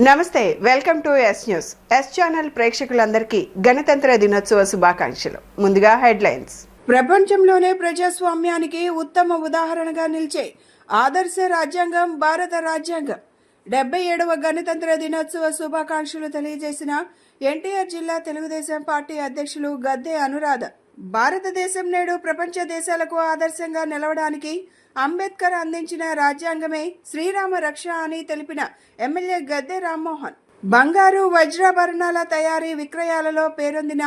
నమస్తే, welcome to S news. S channel ప్రేక్షకులందరికీ గణతంత్ర దినోత్సవ శుభాకాంక్షలు. ముందుగా హెడ్లైన్స్. ప్రపంచంలోనే ప్రజాస్వామ్యానికి ఉత్తమ ఉదాహరణగా నిలిచే ఆదర్శ రాజ్యాంగం భారత రాజ్యాంగం. 77వ గణతంత్ర దినోత్సవ శుభాకాంక్షలు తెలియజేసిన ఎన్టీఆర్ జిల్లా తెలుగుదేశం పార్టీ అధ్యక్షులు గద్దె అనురాధ. భారతదేశం నేడు ప్రపంచ దేశాలకు ఆదర్శంగా నిలవడానికి అంబేద్కర్ అందించిన రాజ్యాంగమే శ్రీరామ రక్ష అని తెలిపిన ఎమ్మెల్యే గద్దె రామ్మోహన్. బంగారు వజ్రాభరణాల తయారీ విక్రయాలలో పేరొందిన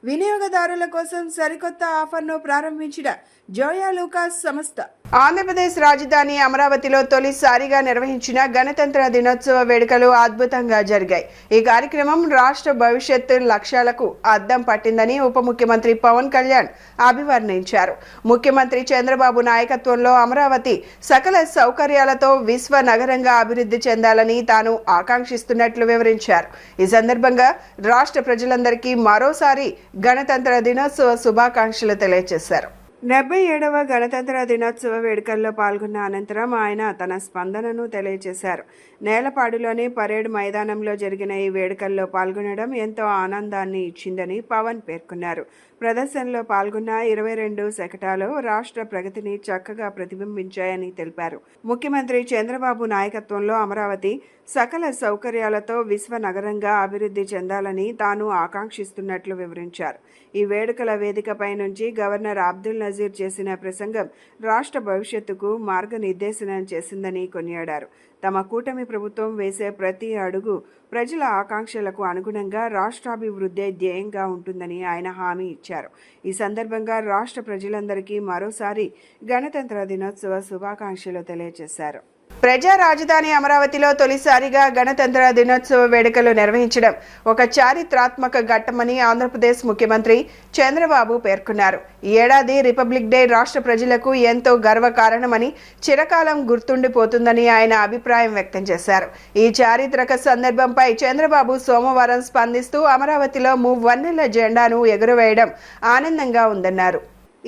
వినియోగదారుల కోసం సరికొత్త ఆఫర్ను ప్రారంభించిన జోయా లూకాస్ సంస్థ. ఆంధ్రప్రదేశ్ రాజధాని అమరావతిలో తొలిసారిగా నిర్వహించిన గణతంత్ర దినోత్సవ వేడుకలు అద్భుతంగా జరిగాయి. ఈ కార్యక్రమం రాష్ట్ర భవిష్యత్తు లక్ష్యాలకు అద్దం పట్టిందని ఉప ముఖ్యమంత్రి పవన్ కళ్యాణ్ అభివర్ణించారు. ముఖ్యమంత్రి చంద్రబాబు నాయకత్వంలో అమరావతి సకల సౌకర్యాలతో విశ్వ నగరంగా అభివృద్ధి చెందాలని తాను ఆకాంక్షిస్తున్నట్లు వివరించారు. ఈ సందర్భంగా రాష్ట్ర ప్రజలందరికీ మరోసారి గణతంత్ర దినోత్సవ శుభాకాంక్షలు తెలియజేశారు. 77వ గణతంత్ర దినోత్సవ వేడుకల్లో పాల్గొన్న అనంతరం ఆయన తన స్పందనను తెలియజేశారు. నేలపాడులోని పరేడ్ మైదానంలో జరిగిన ఈ వేడుకల్లో పాల్గొనడం ఎంతో ఆనందాన్ని ఇచ్చిందని పవన్ పేర్కొన్నారు. ప్రదర్శనలో పాల్గొన్న 22 శకటాలు రాష్ట్ర ప్రగతిని చక్కగా ప్రతిబింబించాయని తెలిపారు. ముఖ్యమంత్రి చంద్రబాబు నాయకత్వంలో అమరావతి సకల సౌకర్యాలతో విశ్వ నగరంగా అభివృద్ధి చెందాలని తాను ఆకాంక్షిస్తున్నట్లు వివరించారు. ఈ వేడుకల వేదికపై నుంచి గవర్నర్ అబ్దుల్ నజీర్ చేసిన ప్రసంగం రాష్ట్ర భవిష్యత్తుకు మార్గనిర్దేశనం చేసిందని కొనియాడారు. తమ కూటమి ప్రభుత్వం వేసే ప్రతి అడుగు ప్రజల ఆకాంక్షలకు అనుగుణంగా రాష్ట్రాభివృద్ధి ధ్యేయంగా ఉంటుందని ఆయన హామీ ఇచ్చారు. ఈ సందర్భంగా రాష్ట్ర ప్రజలందరికీ మరోసారి గణతంత్ర దినోత్సవ శుభాకాంక్షలు తెలియజేశారు. ప్రజా రాజధాని అమరావతిలో తొలిసారిగా గణతంత్ర దినోత్సవ వేడుకలు నిర్వహించడం ఒక చారిత్రాత్మక ఘట్టమని ఆంధ్రప్రదేశ్ ముఖ్యమంత్రి చంద్రబాబు పేర్కొన్నారు. ఈ ఏడాది రిపబ్లిక్ డే రాష్ట్ర ప్రజలకు ఎంతో గర్వకారణమని, చిరకాలం గుర్తుండిపోతుందని ఆయన అభిప్రాయం వ్యక్తం చేశారు. ఈ చారిత్రక సందర్భంపై చంద్రబాబు సోమవారం స్పందిస్తూ అమరావతిలో మువ్వన్నెల జెండాను ఎగురవేయడం ఆనందంగా ఉందన్నారు.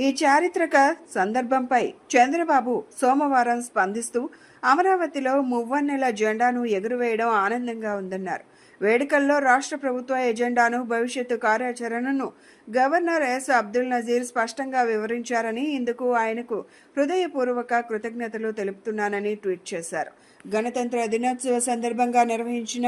ఈ చారిత్రక సందర్భంపై చంద్రబాబు సోమవారం స్పందిస్తూ అమరావతిలో మువ్వన్నెల జెండాను ఎగురవేయడం ఆనందంగా ఉందన్నారు. వేడుకల్లో రాష్ట్ర ప్రభుత్వ ఎజెండాను, భవిష్యత్తు కార్యాచరణను గవర్నర్ ఎస్ అబ్దుల్ నజీర్ స్పష్టంగా వివరించారని, ఇందుకు ఆయనకు హృదయపూర్వక కృతజ్ఞతలు తెలుపుతున్నానని ట్వీట్ చేశారు. గణతంత్ర దినోత్సవ సందర్భంగా నిర్వహించిన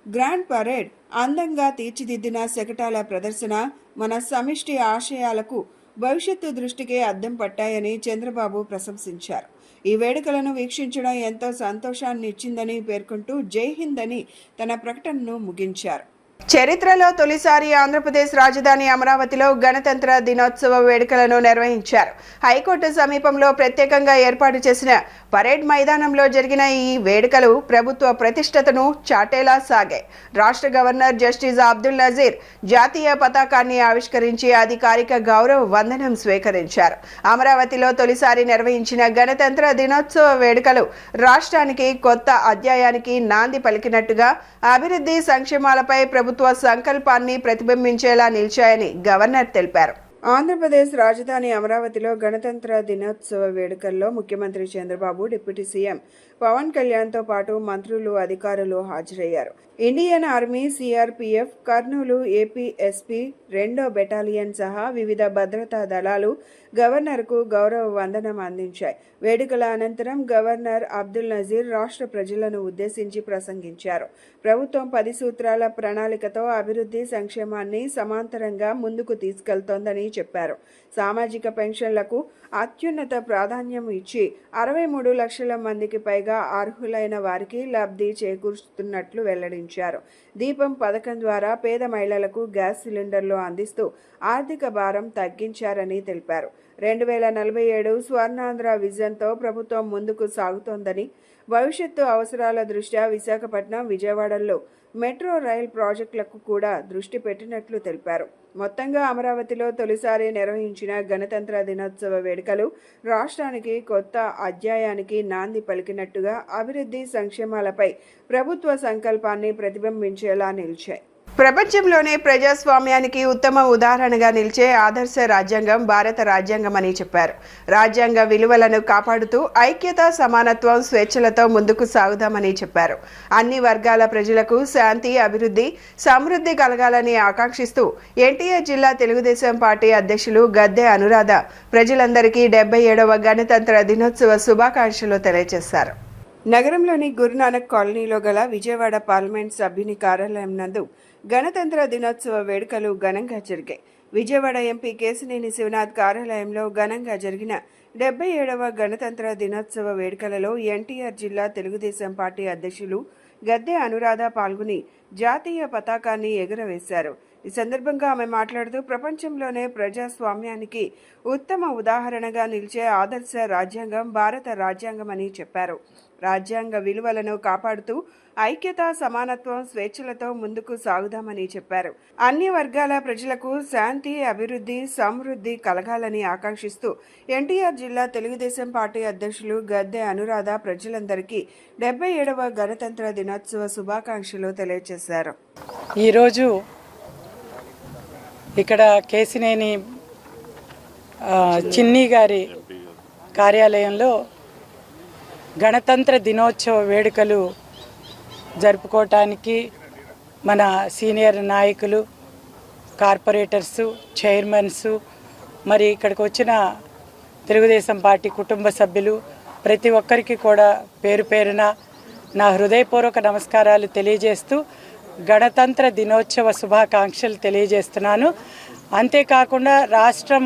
గ్రాండ్ పరేడ్ అందంగా తీర్చిదిద్దిన శకటాల ప్రదర్శన మన సమిష్టి ఆశయాలకు, భవిష్యత్తు దృష్టికి అద్దం పట్టాయని చంద్రబాబు ప్రశంసించారు. ఈ వేడుకలను వీక్షించడం ఎంతో సంతోషాన్ని ఇచ్చిందని పేర్కొంటూ జై హింద్ అని తన ప్రకటనను ముగించారు. చరిత్రలో తొలిసారి ఆంధ్రప్రదేశ్ రాజధాని అమరావతిలో గణతంత్ర దినోత్సవ వేడుకలను నిర్వహించారు. హైకోర్టు సమీపంలో ప్రత్యేకంగా ఏర్పాటు చేసిన పరేడ్ మైదానంలో జరిగిన ఈ వేడుకలు ప్రభుత్వ ప్రతిష్టతను చాటేలా సాగాయి. రాష్ట్ర గవర్నర్ జస్టిస్ అబ్దుల్ నజీర్ జాతీయ పతాకాన్ని ఆవిష్కరించి అధికారిక గౌరవ వందనం స్వీకరించారు. అమరావతిలో తొలిసారి నిర్వహించిన గణతంత్ర దినోత్సవ వేడుకలు రాష్ట్రానికి కొత్త అధ్యాయానికి నాంది పలికినట్టుగా అభివృద్ధి సంక్షేమాలపై ప్రభుత్వ సంకల్పాన్ని ప్రతిబింబించేలా నిలిచాయని గవర్నర్ తెలిపారు. ఆంధ్రప్రదేశ్ రాజధాని అమరావతిలో గణతంత్ర దినోత్సవ వేడుకల్లో ముఖ్యమంత్రి చంద్రబాబు, డిప్యూటీ సీఎం పవన్ కళ్యాణ్తో పాటు మంత్రులు, అధికారులు హాజరయ్యారు. Indian army, CRPF, Kurnool APSP 2వ బెటాలియన్ సహా వివిధ భద్రతా దళాలు గవర్నర్కు గౌరవ వందనం అందించాయి. వేడుకల అనంతరం గవర్నర్ అబ్దుల్ నజీర్ రాష్ట్ర ప్రజలను ఉద్దేశించి ప్రసంగించారు. ప్రభుత్వం 10 సూత్రాల ప్రణాళికతో అభివృద్ధి సంక్షేమాన్ని సమాంతరంగా ముందుకు తీసుకెళ్తోందని చెప్పారు. సామాజిక పెన్షన్లకు అత్యున్నత ప్రాధాన్యం ఇచ్చి 63 లక్షల మందికి పైగా అర్హులైన వారికి లబ్ధి చేకూరుస్తున్నట్లు వెల్లడించారు. దీపం పథకం ద్వారా పేద మహిళలకు గ్యాస్ సిలిండర్లు అందిస్తూ ఆర్థిక భారం తగ్గించారని తెలిపారు. 2047 స్వర్ణాంధ్ర విజన్తో ప్రభుత్వం ముందుకు సాగుతోందని, భవిష్యత్తు అవసరాల దృష్ట్యా విశాఖపట్నం, విజయవాడల్లో మెట్రో రైల్ ప్రాజెక్టులకు కూడా దృష్టి పెట్టినట్లు తెలిపారు. మొత్తంగా అమరావతిలో తొలిసారి నిర్వహించిన గణతంత్ర దినోత్సవ వేడుకలు రాష్ట్రానికి కొత్త అధ్యాయానికి నాంది పలికినట్టుగా అభివృద్ధి సంక్షేమాలపై ప్రభుత్వ సంకల్పాన్ని ప్రతిబింబించేలా నిలిచాయి. ప్రపంచంలోనే ప్రజాస్వామ్యానికి ఉత్తమ ఉదాహరణగా నిలిచే ఆదర్శ రాజ్యాంగం భారత రాజ్యాంగం అని చెప్పారు. రాజ్యాంగ విలువలను కాపాడుతూ ఐక్యత, సమానత్వం, స్వేచ్ఛలతో ముందుకు సాగుదామని చెప్పారు. అన్ని వర్గాల ప్రజలకు శాంతి, అభివృద్ధి, సమృద్ధి కలగాలని ఆకాంక్షిస్తూ ఎన్టీఆర్ జిల్లా తెలుగుదేశం పార్టీ అధ్యక్షులు గద్దె అనురాధ ప్రజలందరికీ 77వ గణతంత్ర దినోత్సవ శుభాకాంక్షలు తెలియజేశారు. నగరంలోని గురునానక్ కాలనీలో గల విజయవాడ పార్లమెంట్ సభ్యుని కార్యాలయం నందు గణతంత్ర దినోత్సవ వేడుకలు ఘనంగా జరిగాయి. విజయవాడ ఎంపీ కేశినేని శివనాథ్ కార్యాలయంలో ఘనంగా జరిగిన 77వ గణతంత్ర దినోత్సవ వేడుకలలో ఎన్టీఆర్ జిల్లా తెలుగుదేశం పార్టీ అధ్యక్షులు గద్దె అనురాధ పాల్గొని జాతీయ పతాకాన్ని ఎగురవేశారు. ఈ సందర్భంగా ఆమె మాట్లాడుతూ ప్రపంచంలోనే ప్రజాస్వామ్యానికి ఉత్తమ ఉదాహరణగా నిలిచే ఆదర్శ రాజ్యాంగం భారత రాజ్యాంగం అని చెప్పారు. రాజ్యాంగ విలువలను కాపాడుతూ ఐక్యత, సమానత్వం, స్వేచ్ఛలతో ముందుకు సాగుదామని చెప్పారు. అన్ని వర్గాల ప్రజలకు శాంతి, అభివృద్ధి, సమృద్ధి కలగాలని ఆకాంక్షిస్తూ ఎన్టీఆర్ జిల్లా తెలుగుదేశం పార్టీ అధ్యక్షులు గద్దె అనురాధ ప్రజలందరికీ 77వ గణతంత్ర దినోత్సవ శుభాకాంక్షలు తెలియజేశారు. ఈరోజు ఇక్కడ కేశినేని చిన్ని గారి కార్యాలయంలో గణతంత్ర దినోత్సవ వేడుకలు జరుపుకోవటానికి మన సీనియర్ నాయకులు, కార్పొరేటర్సు, చైర్మన్సు, మరి ఇక్కడికి వచ్చిన తెలుగుదేశం పార్టీ కుటుంబ సభ్యులు ప్రతి ఒక్కరికి కూడా పేరు పేరున నా హృదయపూర్వక నమస్కారాలు తెలియజేస్తూ గణతంత్ర దినోత్సవ శుభాకాంక్షలు తెలియజేస్తున్నాను. అంతేకాకుండా రాష్ట్రం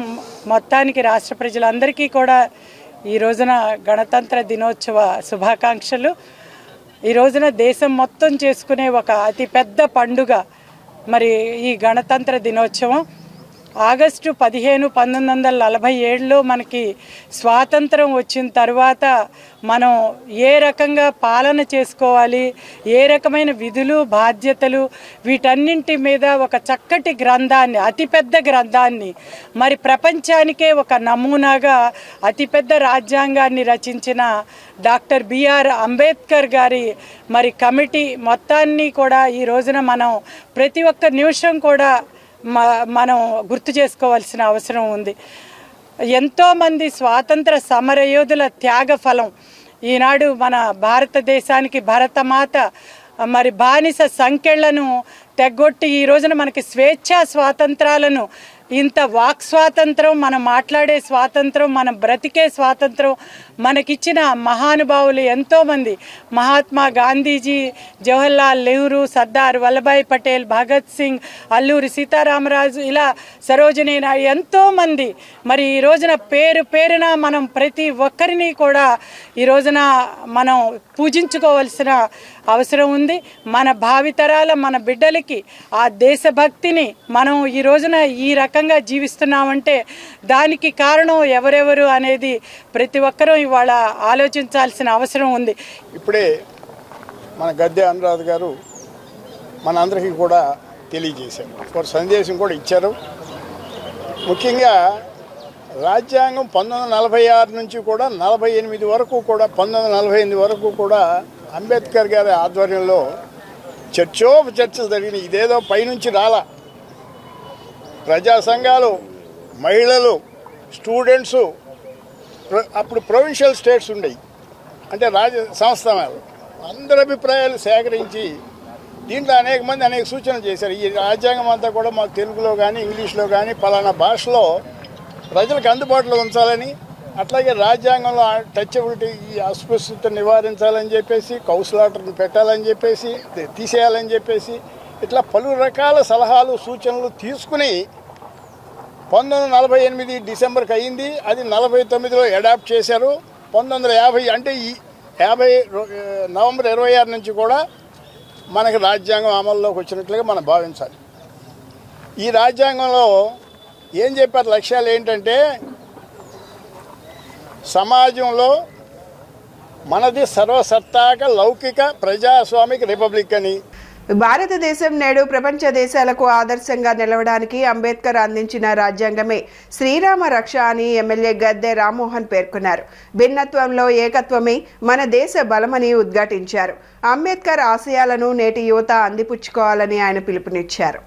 మొత్తానికి, రాష్ట్ర ప్రజలందరికీ కూడా ఈ రోజున గణతంత్ర దినోత్సవ శుభాకాంక్షలు. ఈ రోజున దేశం మొత్తం చేసుకునే ఒక అతిపెద్ద పండుగ మరి ఈ గణతంత్ర దినోత్సవం. ఆగస్టు 15, 1947లో మనకి స్వాతంత్రం వచ్చిన తర్వాత మనం ఏ రకంగా పాలన చేసుకోవాలి, ఏ రకమైన విధులు, బాధ్యతలు, వీటన్నింటి మీద ఒక చక్కటి గ్రంథాన్ని, అతిపెద్ద గ్రంథాన్ని, మరి ప్రపంచానికే ఒక నమూనాగా అతిపెద్ద రాజ్యాంగాన్ని రచించిన డాక్టర్ బిఆర్ అంబేద్కర్ గారి మరి కమిటీ మొత్తాన్ని కూడా ఈ రోజున మనం ప్రతి ఒక్క నిమిషం కూడా మనం గుర్తు చేసుకోవాల్సిన అవసరం ఉంది. ఎంతోమంది స్వాతంత్ర సమరయోధుల త్యాగ ఫలం ఈనాడు మన భారతదేశానికి భరతమాత మరి బానిస సంకెళ్లను తెగొట్టి ఈ రోజున మనకి స్వేచ్ఛా స్వాతంత్రాలను, ఇంత వాక్ స్వాతంత్రం, మనం మాట్లాడే స్వాతంత్రం, మనం బ్రతికే స్వాతంత్రం మనకిచ్చిన మహానుభావులు ఎంతోమంది. మహాత్మా గాంధీజీ, జవహర్లాల్ నెహ్రూ, సర్దార్ వల్లభాయ్ పటేల్, భగత్ సింగ్, అల్లూరి సీతారామరాజు, ఇలా సరోజినీ నాయుడు, ఎంతోమంది. మరి ఈ రోజున పేరు పేరున మనం ప్రతి ఒక్కరిని కూడా ఈ రోజున మనం పూజించుకోవాల్సిన అవసరం ఉంది. మన భావితరాల, మన బిడ్డలకి ఆ దేశభక్తిని మనం ఈ రోజున ఈ రకంగా జీవిస్తున్నామంటే దానికి కారణం ఎవరెవరు అనేది ప్రతి ఒక్కరూ ఇవాళ ఆలోచించాల్సిన అవసరం ఉంది. ఇప్పుడే మన గద్దె అనురాధ గారు మనందరికీ కూడా తెలియజేశారు, ఒక సందేశం కూడా ఇచ్చారు. ముఖ్యంగా రాజ్యాంగం 1946 నుంచి కూడా 48 వరకు కూడా 1948 వరకు కూడా అంబేద్కర్ గారి ఆధ్వర్యంలో చర్చలు జరిగినాయి. ఇదేదో పైనుంచి రాలా. ప్రజా సంఘాలు, మహిళలు, స్టూడెంట్సు, అప్పుడు ప్రొవిన్షియల్ స్టేట్స్ ఉండేవి, అంటే సంస్థానాలు, అందరి అభిప్రాయాలు సేకరించి దీంట్లో అనేక మంది అనేక సూచనలు చేశారు. ఈ రాజ్యాంగం అంతా కూడా మాకు తెలుగులో కానీ ఇంగ్లీష్లో కానీ పలానా భాషలో ప్రజలకు అందుబాటులో ఉంచాలని, అట్లాగే రాజ్యాంగంలో టచబిలిటీ, ఈ అస్పృశ్యత నివారించాలని చెప్పేసి, కౌన్సిలర్ని పెట్టాలని చెప్పేసి, తీసేయాలని చెప్పేసి, ఇట్లా పలు రకాల సలహాలు, సూచనలు తీసుకుని 1948 డిసెంబర్కి అయింది. అది 49లో అడాప్ట్ చేశారు. 1950 అంటే ఈ 50 నవంబర్ 26 నుంచి కూడా మనకి రాజ్యాంగం అమల్లోకి వచ్చినట్లుగా మనం భావించాలి. ఈ రాజ్యాంగంలో ఏం చెప్పారు లక్ష్యాలు ఏంటంటే, సమాజంలో మనది సర్వసత్తాక లౌకిక ప్రజాస్వామిక రిపబ్లిక్ అని. భారతదేశం నేడు ప్రపంచ దేశాలకు ఆదర్శంగా నిలవడానికి అంబేద్కర్ అందించిన రాజ్యాంగమే శ్రీరామ రక్ష అని ఎమ్మెల్యే గద్దె రామ్మోహన్ పేర్కొన్నారు. భిన్నత్వంలో ఏకత్వమే మన దేశ బలమని ఉద్ఘాటించారు. అంబేద్కర్ ఆశయాలను నేటి యువత అందిపుచ్చుకోవాలని ఆయన పిలుపునిచ్చారు.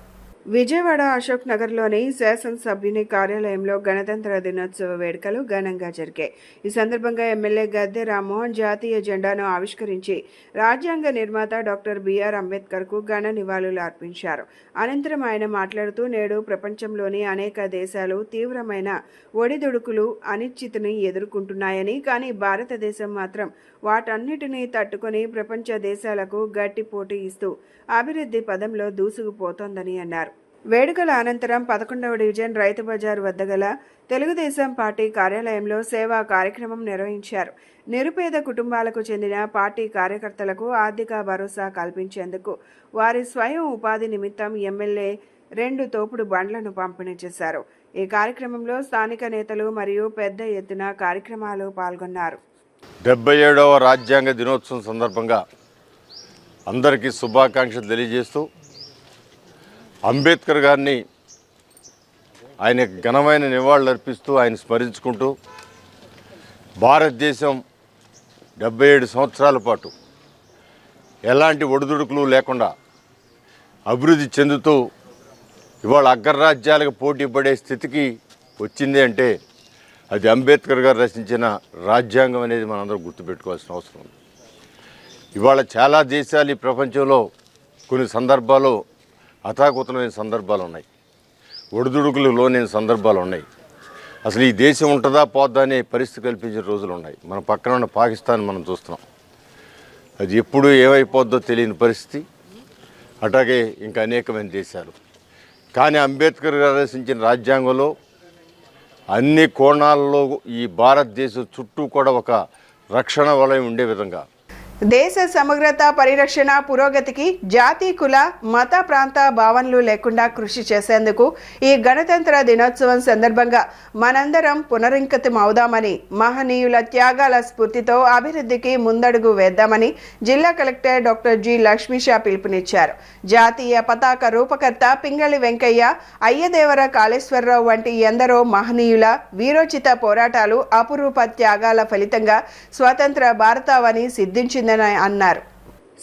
విజయవాడ అశోక్ నగర్లోని శాసనసభ్యుని కార్యాలయంలో గణతంత్ర దినోత్సవ వేడుకలు ఘనంగా జరిగాయి. ఈ సందర్భంగా ఎమ్మెల్యే గద్దె రామ్మోహన్ జాతీయ జెండాను ఆవిష్కరించి రాజ్యాంగ నిర్మాత డాక్టర్ బిఆర్ అంబేద్కర్కు ఘన నివాళులు అర్పించారు. అనంతరం ఆయన మాట్లాడుతూ, నేడు ప్రపంచంలోని అనేక దేశాలు తీవ్రమైన ఒడిదుడుకులు, అనిశ్చితిని ఎదుర్కొంటున్నాయని, కానీ భారతదేశం మాత్రం వాటన్నిటినీ తట్టుకొని ప్రపంచ దేశాలకు గట్టి పోటీ ఇస్తూ అభివృద్ధి పదంలో దూసుకుపోతోందని అన్నారు. వేడుకల అనంతరం 11వ డివిజన్ రైతు బజార్ వద్ద గల తెలుగుదేశం పార్టీ కార్యాలయంలో సేవా కార్యక్రమం నిర్వహించారు. నిరుపేద కుటుంబాలకు చెందిన పార్టీ కార్యకర్తలకు ఆర్థిక భరోసా కల్పించేందుకు వారి స్వయం ఉపాధి నిమిత్తం ఎమ్మెల్యే 2 తోపుడు బండ్లను పంపిణీ చేశారు. ఈ కార్యక్రమంలో స్థానిక నేతలు మరియు పెద్ద ఎత్తున కార్యక్రమాలు పాల్గొన్నారు. 77వ రాజ్యాంగ దినోత్సవం సందర్భంగా అందరికీ శుభాకాంక్షలు తెలియజేస్తూ, అంబేద్కర్ గారిని ఆయన ఘనమైన నివాళులు అర్పిస్తూ ఆయన స్మరించుకుంటూ, భారతదేశం 77 సంవత్సరాల పాటు ఎలాంటి ఒడిదుడుకులు లేకుండా అభివృద్ధి చెందుతూ ఇవాళ అగ్రరాజ్యాలకు పోటీ పడే స్థితికి వచ్చింది అంటే అది అంబేద్కర్ గారు రచించిన రాజ్యాంగం అనేది మనందరం గుర్తుపెట్టుకోవాల్సిన అవసరం ఉంది. ఇవాళ చాలా దేశాలు ఈ ప్రపంచంలో కొన్ని సందర్భాలు అతాకుతమైన సందర్భాలు ఉన్నాయి, ఒడిదుడుకులు లోనైన సందర్భాలు ఉన్నాయి. అసలు ఈ దేశం ఉంటుందా పోద్దా అనే పరిస్థితి కల్పించిన రోజులు ఉన్నాయి. మన పక్కన ఉన్న పాకిస్తాన్ మనం చూస్తున్నాం, అది ఎప్పుడు ఏమైపోద్దో తెలియని పరిస్థితి. అట్లాగే ఇంకా అనేకమైన దేశాలు. కానీ అంబేద్కర్ గారు రచించిన రాజ్యాంగంలో అన్ని కోణాల్లో ఈ భారతదేశం చుట్టూ కూడా ఒక రక్షణ వలయం ఉండే విధంగా దేశ సమగ్రత, పరిరక్షణ, పురోగతికి జాతి, కుల, మత, ప్రాంత భావనలు లేకుండా కృషి చేసేందుకు ఈ గణతంత్ర దినోత్సవం సందర్భంగా మనందరం పునరంకితం అవుదామని, మహనీయుల త్యాగాల స్ఫూర్తితో అభివృద్ధికి ముందడుగు వేద్దామని జిల్లా కలెక్టర్ డాక్టర్ జి లక్ష్మీషా పిలుపునిచ్చారు. జాతీయ పతాక రూపకర్త పింగళి వెంకయ్య, అయ్యదేవర కాళేశ్వరరావు వంటి ఎందరో మహనీయుల వీరోచిత పోరాటాలు, అపురూప త్యాగాల ఫలితంగా స్వతంత్ర భారతావని సిద్ధించిందని అన్నారు.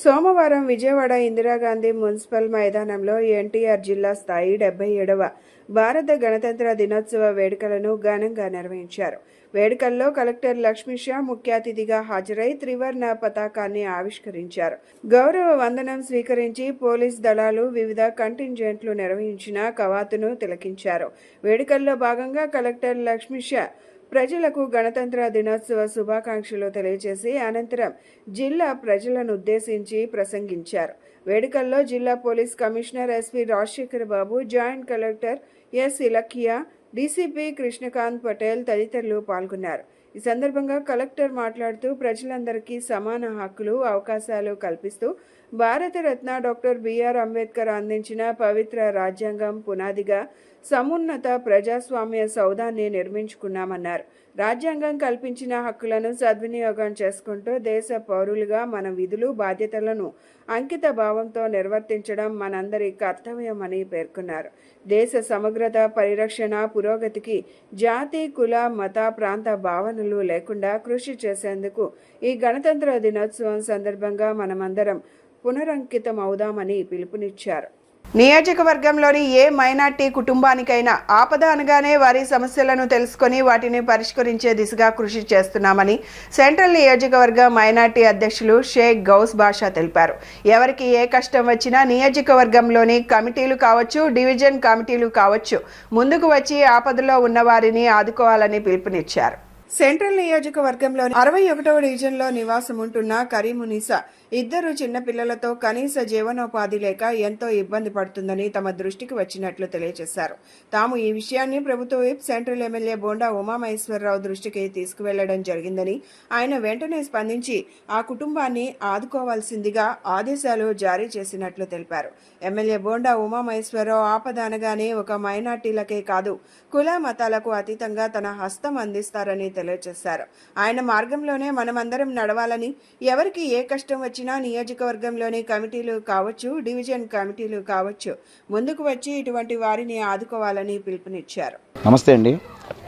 సోమవారం విజయవాడ ఇందిరాగాంధీ మున్సిపల్ మైదానంలో ఎన్టీఆర్ జిల్లా స్థాయి 77వ భారత గణతంత్ర దినోత్సవ వేడుకలను ఘనంగా నిర్వహించారు. వేడుకల్లో కలెక్టర్ లక్ష్మీషా ముఖ్య అతిథిగా హాజరై త్రివర్ణ పతాకాన్ని ఆవిష్కరించారు. గౌరవ వందనం స్వీకరించి పోలీస్ దళాలు, వివిధ కంటింజెంట్లు నిర్వహించిన కవాతును తిలకించారు. వేడుకల్లో భాగంగా కలెక్టర్ లక్ష్మీషా ప్రజలకు గణతంత్ర దినోత్సవ శుభాకాంక్షలు తెలియజేసి అనంతరం జిల్లా ప్రజలను ఉద్దేశించి ప్రసంగించారు. వేడుకల్లో జిల్లా police commissioner SP Rajasekhar Babu, joint collector S Ilakiya, DCP Krishnakanth Patel తదితరులు పాల్గొన్నారు. ఈ సందర్భంగా కలెక్టర్ మాట్లాడుతూ, ప్రజలందరికీ సమాన హక్కులు, అవకాశాలు కల్పిస్తూ భారతరత్న డాక్టర్ బిఆర్ అంబేద్కర్ అందించిన పవిత్ర రాజ్యాంగం పునాదిగా సమున్నత ప్రజాస్వామ్య సౌధాన్ని నిర్మించుకున్నామన్నారు. రాజ్యాంగం కల్పించిన హక్కులను సద్వినియోగం చేసుకుంటూ దేశ పౌరులుగా మన విధులు, బాధ్యతలను అంకిత భావంతో నిర్వర్తించడం మనందరి కర్తవ్యమని పేర్కొన్నారు. దేశ సమగ్రత, పరిరక్షణ, పురోగతికి జాతి, కుల, మత, ప్రాంత భావనలు లేకుండా కృషి చేసేందుకు ఈ గణతంత్ర దినోత్సవం సందర్భంగా మనమందరం పునరంకితం అవుదామని పిలుపునిచ్చారు. నియోజకవర్గంలోని ఏ మైనార్టీ కుటుంబానికైనా ఆపద అనగానే వారి సమస్యలను తెలుసుకొని వాటిని పరిష్కరించే దిశగా కృషి చేస్తున్నామని సెంట్రల్ నియోజకవర్గ మైనార్టీ అధ్యక్షులు షేక్ గౌస్ బాషా తెలిపారు. ఎవరికి ఏ కష్టం వచ్చినా నియోజకవర్గంలోని కమిటీలు కావచ్చు, డివిజన్ కమిటీలు కావచ్చు, ముందుకు వచ్చి ఆపదలో ఉన్న వారిని ఆదుకోవాలని పిలుపునిచ్చారు. సెంట్రల్ నియోజకవర్గంలోని 61వ డివిజన్లో నివాసం ఉంటున్న కరీమునిసా ఇద్దరు చిన్నపిల్లలతో కనీస జీవనోపాధి లేక ఎంతో ఇబ్బంది పడుతుందని తమ దృష్టికి వచ్చినట్లు తెలియజేశారు. తాము ఈ విషయాన్ని ప్రభుత్వ whip central MLA bonda Umamaheswararao దృష్టికి తీసుకువెళ్లడం జరిగిందని, ఆయన వెంటనే స్పందించి ఆ కుటుంబాన్ని ఆదుకోవాల్సిందిగా ఆదేశాలు జారీ చేసినట్లు తెలిపారు. ఎమ్మెల్యే బోండా ఉమామహేశ్వరరావు ఆపద అనగానే ఒక మైనార్టీలకే కాదు, కుల మతాలకు అతీతంగా తన హస్తం అందిస్తారని తెలియజేశారు. ఆయన మార్గంలోనే మనమందరం నడవాలని, ఎవరికి ఏ కష్టం వచ్చినా నియోజకవర్గంలోని కమిటీలు కావచ్చు, డివిజన్ కమిటీలు కావచ్చు, ముందుకు వచ్చి ఇటువంటి వారిని ఆదుకోవాలని పిలుపునిచ్చారు. నమస్తే అండి.